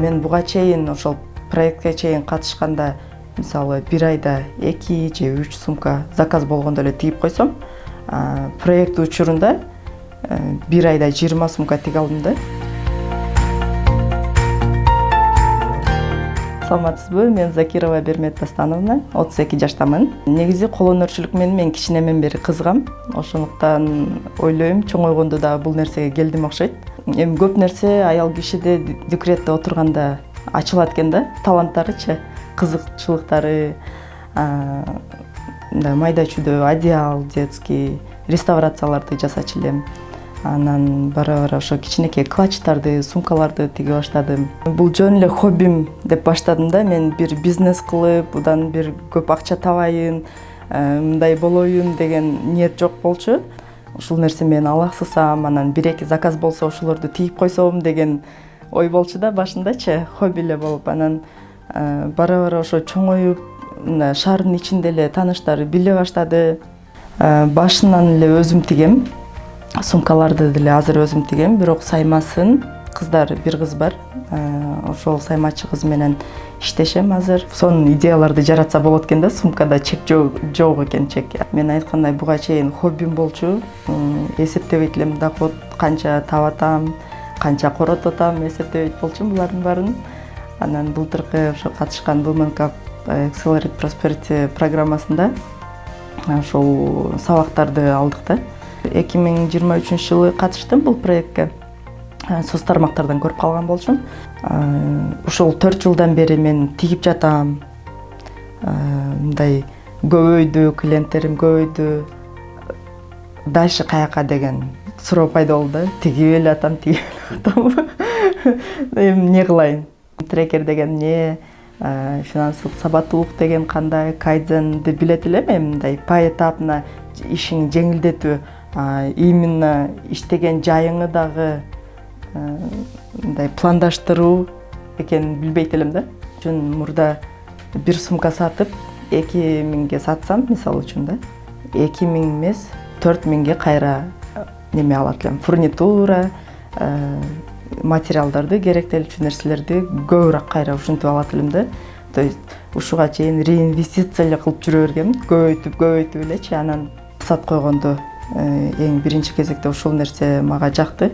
мен буга чейин ошол проектке чейин катышканда мисалы бир айда 2 же 3 сумка заказ болгондо эле тигип койсом, проект учурунда бир айда 20 сумка тиге алдым да. Саламатсызбы, мен Закирова Бермет Дастановна, 32 жаштамын. Негизи кол өнөрчүлүк менен мен кичинемден бери кызыгам. Ошондуктан ойлойм, чоңойгондо да бул нерсеге келдим окшойт. Эми көп нерсе аял кишиде декретте отурганда ачылат экен да, таланттарычы, кызыкчылыктары, майда чүйдө одеял детский, реставрацияларды жасачу элем. Анан бара-бара ошо кичинекей клатчтарды, сумкаларды тиге баштадым. Бул жөн эле хоббим деп баштадым да. Мен бир бизнес кылып, удан бир көп акча табайын, мындай болоюн деген ниет жок болчу. Ушул нерсе мени алаксысам, анан 1-2 заказ болсо ошолорду тигип койсом деген ой болчу да башындачы, хобби эле болуп. Анан бара-бара ошо чоңоюп, шаардын ичинде эле тааныштар биле баштады. Башынан эле өзүм тигем. Сумкаларды деле азыр өзүм тигем, бирок саймасын кыздар, бир кыз бар. Ошол саймачы кыз менен иштешем азыр. Сонун идеяларды жаратса болот экен да, сумкада чек жок экен чек. Мен айткандай буга чейин хоббим болчу. Эсептебейт элем доход канча табатам, канча корототам, эсептебейт болчумун булардын баарын. Анан былтыркы ошо катышкан Women Cup Accelerate Prosperity программасында ошол сабактарды алдык да. 2023-жылы катыштым бул проектке. Соц тармактардан көрүп калган болчумун. Ушул 4 жылдан бери мен тигип жатам. Мындай көбөйдү, клиенттерим көбөйдү. Дальше каяка деген суроо пайда болду. Тигип эле атам. Эми эмне кылайын? Трекер деген эмне? Финансылык сабаттуулук деген кандай? Кайдзенди билет элем, мындай поэтапно ишин жеңилдетүү. Именно иштеген жайыңы дагы мындай пландаштыруу экенин билбейт элем да. Жөн мурда бир сумка сатып 2000ге сатсам, мисалы үчүн да, 2000 эмес 4000ге кайра неме алат элем. Фурнитура, материалдарды, керектелчү нерселерди көбүрөөк кайра ушинтип алат элем да. То есть ушуга чейин реинвестиция эле кылып жүрө бергем, көбөйтүп элечи. Анан максат койгондо эң биринчи кезекте ушул нерсе мага жакты.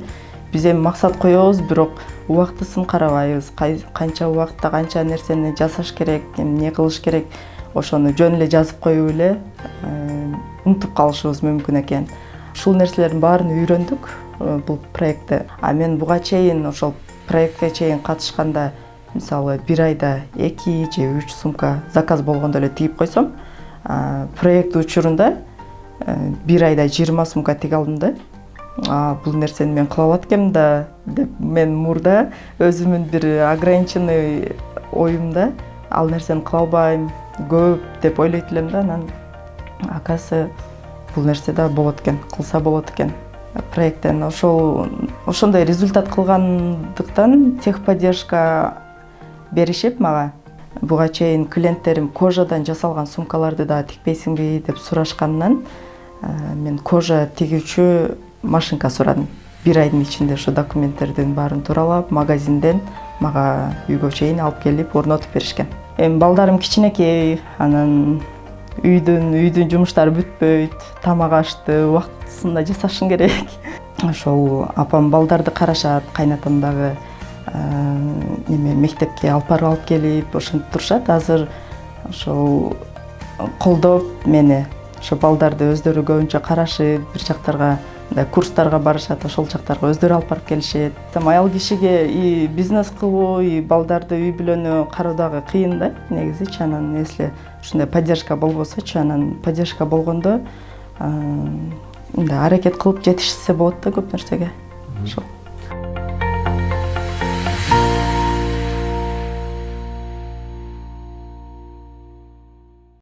Биз эми максат коебуз, бирок убактысын карабайбыз. Канча убакытта канча нерсени жасаш керек, эмне кылыш керек, ошону жөн эле жазып коюп эле унутуп калышыбыз мүмкүн экен. Ушул нерселердин баарын үйрөндүк бул проектте. Мен буга чейин ошол проектке чейин катышканда мисалы бир айда 2 же 3 сумка заказ болгондо эле тигип койсом, проект учурунда бир айда 20 сумка тиге алдым да. Бул нерсени мен кыла алат экенмин да деп мен мурда өзүмүн бир ограниченный оюмда ал нерсени кыла албайм, көп деп ойлойт элем да. Анан акасы бул нерсе да болот экен, кылса болот экен. Проекттен ошондой результат кылгандыктан техподдержка беришип мага. Буга чейин клиенттерим кожадан жасалган сумкаларды да тикпейсиңби деп сурашканынан мен кожа тигүүчү машинка сурадым. Бир айдын ичинде ошо документтердин баарын тууралап, магазинден мага үйгө чейин алып келип орнотуп беришкен. Эми балдарым кичинекей, анан үйдүн жумуштары бүтпөйт, тамак ашты убактысында жасашың керек. Ошол апам балдарды карашат, кайнатам дагы мектепке алып барып алып келип ошентип турушат. Азыр ошол колдоп мени, ошо балдарды өздөрү көбүнчө карашып, бир жактарга курстарга барышат, ошол жактарга өздөрү алып барып келишет. Аял кишиге и бизнес кылуу, и балдарды үй бүлөнү кароо дагы кыйын да негизичи. Анан если ушундай поддержка болбосочу, анан поддержка болгондо мындай аракет кылып жетишсе болот да көп нерсеге. Ошол.